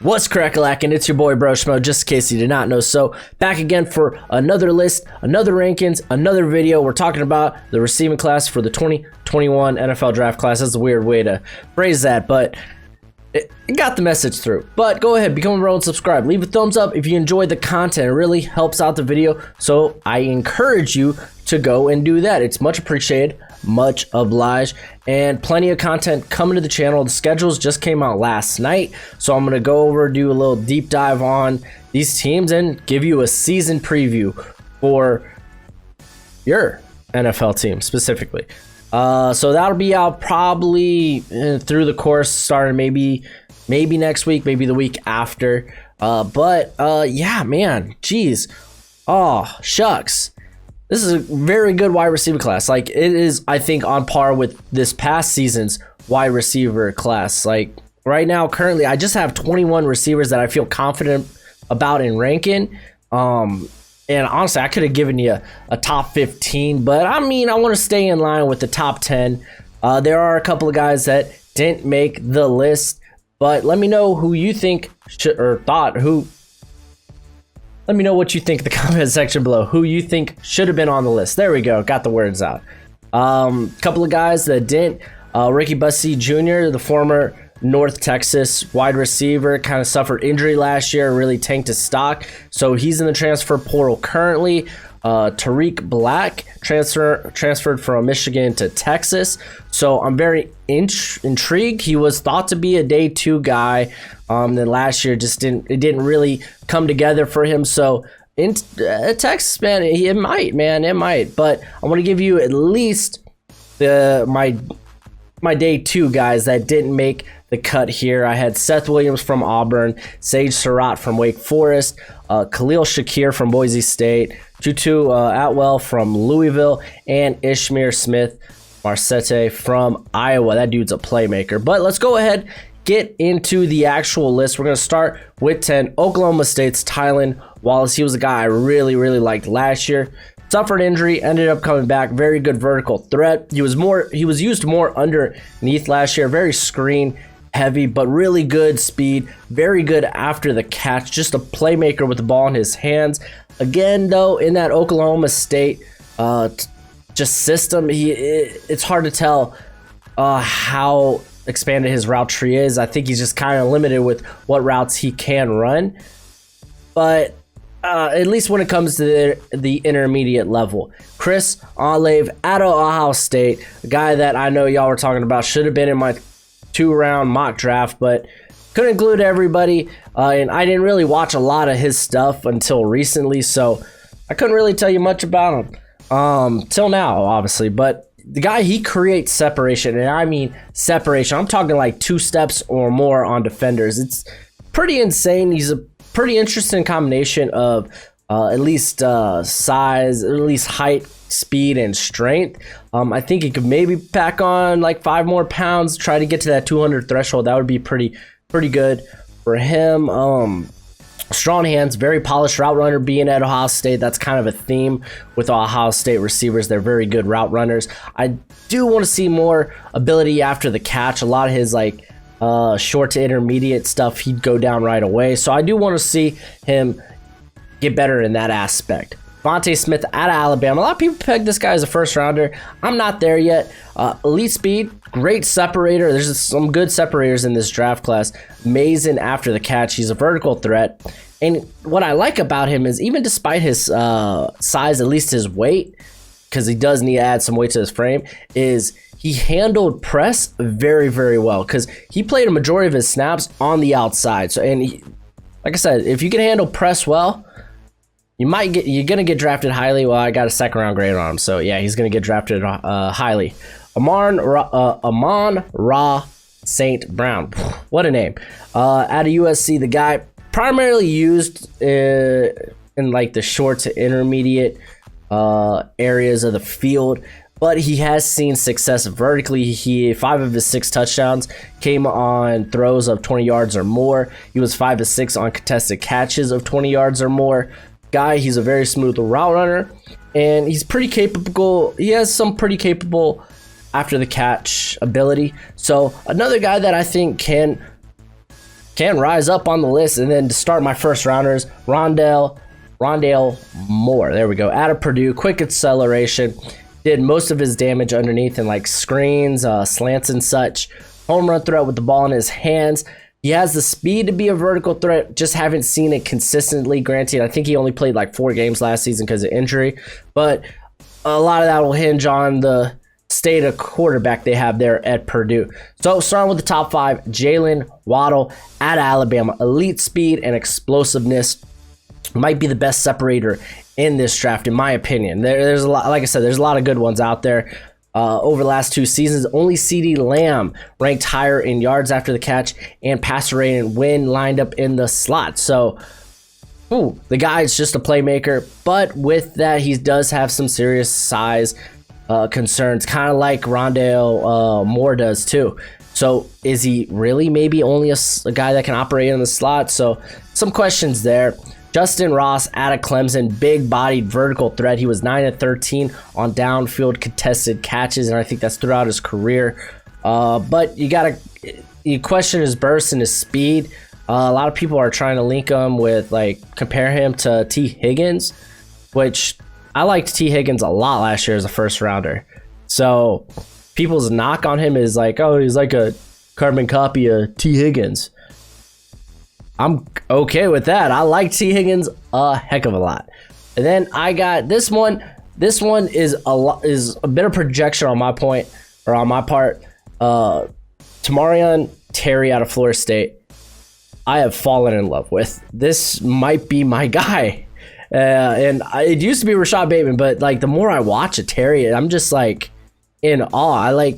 What's crack-a-lackin'? It's your boy Broshmo, just in case you did not know. So, back again for another list, another rankings, another video. We're talking about the receiving class for the 2021 NFL draft class. That's a weird way to phrase that, but it got the message through. But go ahead, become a bro and subscribe. Leave a thumbs up if you enjoyed the content. It really helps out the video, so I encourage you to go and do that. It's much appreciated, much obliged, and plenty of content coming to the channel. The schedules just came out last night, so I'm going to go over, do a little deep dive on these teams and give you a season preview for your NFL team specifically. So that'll be out probably through the course, starting maybe next week, maybe the week after. Yeah, man, geez, oh shucks. This is a very good wide receiver class. Like, it is, I think, on par with this past season's wide receiver class. Like, right now, currently, I just have 21 receivers that I feel confident about in ranking. And honestly, I could have given you a top 15, but I mean, I want to stay in line with the top 10. There are a couple of guys that didn't make the list, but let me know who you think should, or thought who. Let me know what you think in the comment section below. Who you think should have been on the list. There we go. Got the words out. Couple of guys that didn't. Ricky Bussey Jr., the former North Texas wide receiver, kind of suffered injury last year, really tanked his stock. So he's in the transfer portal currently. Tariq Black transferred from Michigan to Texas. So I'm very intrigued. He was thought to be a day 2 guy. Then last year it didn't really come together for him. So in Texas, man, it might. But I want to give you at least my day 2 guys that didn't make the cut here. I had Seth Williams from Auburn, Sage Surratt from Wake Forest, Khalil Shakir from Boise State, Tutu Atwell from Louisville, and Ishmael Smith Marcette from Iowa. That dude's a playmaker. But let's go ahead, get into the actual list. We're going to start with 10, Oklahoma State's Tylan Wallace. He was a guy I really liked last year. Suffered injury, ended up coming back. Very good vertical threat. He was used more underneath last year. Very screen heavy, but really good speed. Very good after the catch. Just a playmaker with the ball in his hands. Again, though, in that Oklahoma State just system, it's hard to tell how expanded his route tree is. I think he's just kind of limited with what routes he can run. But at least when it comes to the intermediate level. Chris Olave out of Ohio State, a guy that I know y'all were talking about, should have been in my 2-round mock draft, but couldn't include everybody. And I didn't really watch a lot of his stuff until recently, so I couldn't really tell you much about him till now, obviously. But the guy, he creates separation, and I mean separation. I'm talking like 2 steps or more on defenders. It's pretty insane. He's a pretty interesting combination of at least size, or at least height, speed, and strength. I think he could maybe pack on like 5 more pounds, try to get to that 200 threshold. That would be pretty good for him. Strong hands, very polished route runner. Being at Ohio State, that's kind of a theme with Ohio State receivers. They're very good route runners. I do want to see more ability after the catch. A lot of his like short to intermediate stuff, he'd go down right away. So I do want to see him get better in that aspect. DeVonta Smith out of Alabama. A lot of people peg this guy as a first rounder. I'm not there yet. Elite speed, great separator. There's some good separators in this draft class. Amazing after the catch. He's a vertical threat. And what I like about him is, even despite his size, at least his weight, because he does need to add some weight to his frame, is he handled press very well, because he played a majority of his snaps on the outside. So, and he, like I said, if you can handle press well, you're gonna get drafted highly. Well, I got a 2nd-round grade on him, so yeah, he's gonna get drafted highly. Amon-Ra St. Brown, what a name. Out of USC, the guy primarily used in like the short to intermediate areas of the field, but he has seen success vertically. 5 of his 6 touchdowns came on throws of 20 yards or more. He was 5 of 6 on contested catches of 20 yards or more. Guy, he's a very smooth route runner, and he's pretty capable. He has some pretty capable after the catch ability. So another guy that I think can can rise up on the list. And then to start my first rounders, Rondale Moore. There we go. Out of Purdue, quick acceleration. Did most of his damage underneath in like screens, slants and such. Home run threat with the ball in his hands. He has the speed to be a vertical threat. Just haven't seen it consistently. Granted, I think he only played like 4 games last season because of injury. But a lot of that will hinge on the state of quarterback they have there at Purdue. So starting with the top 5, Jaylen, Waddle at Alabama. Elite speed and explosiveness. Might be the best separator in this draft, in my opinion. There's a lot, like I said, there's a lot of good ones out there. Over the last 2 seasons, only CD Lamb ranked higher in yards after the catch and passer rating when lined up in the slot. So, the guy is just a playmaker, but with that, he does have some serious size concerns, kind of like Rondale Moore does too. So, is he really maybe only a guy that can operate in the slot? So, some questions there. Justin Ross out of Clemson, big-bodied vertical threat. He was 9 of 13 on downfield contested catches, and I think that's throughout his career. But you question his burst and his speed. A lot of people are trying to link him with, compare him to T. Higgins, which I liked T. Higgins a lot last year as a first-rounder. So people's knock on him is like, oh, he's like a carbon copy of T. Higgins. I'm okay with that. I like T. Higgins a heck of a lot. And then I got this one. This one is a bit of projection on my part. Tamorrion Terry out of Florida State. I have fallen in love with. This might be my guy. It used to be Rashod Bateman, but the more I watch it, Terry, I'm just in awe.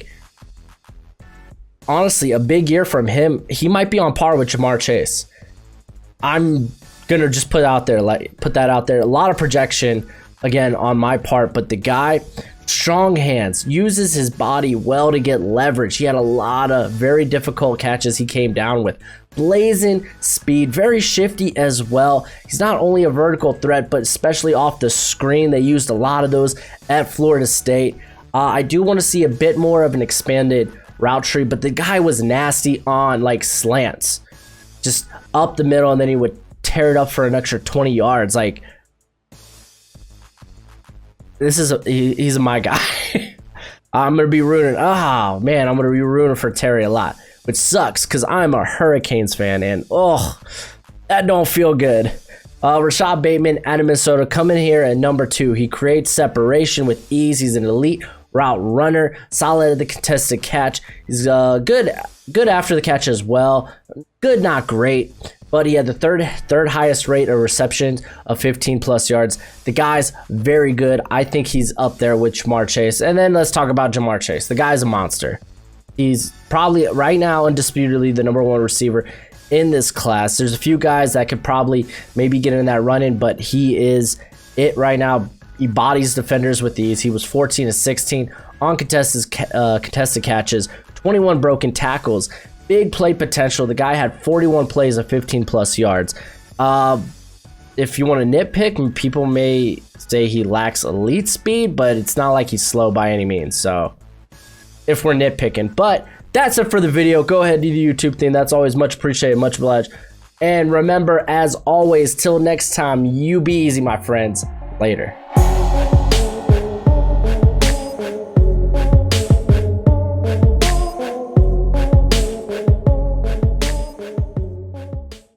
Honestly, a big year from him. He might be on par with Ja'Marr Chase. I'm gonna just put that out there. A lot of projection again on my part, but the guy, strong hands, uses his body well to get leverage. He had a lot of very difficult catches he came down with. Blazing speed, very shifty as well. He's not only a vertical threat, but especially off the screen. They used a lot of those at Florida State. I do want to see a bit more of an expanded route tree, but the guy was nasty on slants. Just up the middle, and then he would tear it up for an extra 20 yards. He's my guy. I'm gonna be rooting. Oh man, I'm gonna be rooting for Terry a lot, which sucks because I'm a Hurricanes fan, and that don't feel good. Rashod Bateman out of Minnesota coming here at number 2. He creates separation with ease. He's an elite route runner, solid at the contested catch. He's good after the catch as well. Good, not great, but he had the third highest rate of receptions of 15 plus yards. The guy's very good. I think he's up there with Ja'Marr Chase. And then let's talk about Ja'Marr Chase. The guy's a monster. He's probably right now undisputedly the number 1 receiver in this class. There's a few guys that could probably maybe get in that run-in, but he is it right now. He bodies defenders with ease. He was 14 of 16 on contested catches, 21 broken tackles, big play potential. The guy had 41 plays of 15 plus yards. If you want to nitpick, people may say he lacks elite speed, but it's not like he's slow by any means. So if we're nitpicking, but that's it for the video. Go ahead, do the YouTube thing. That's always much appreciated, much obliged. And remember, as always, till next time, you be easy, my friends. Later.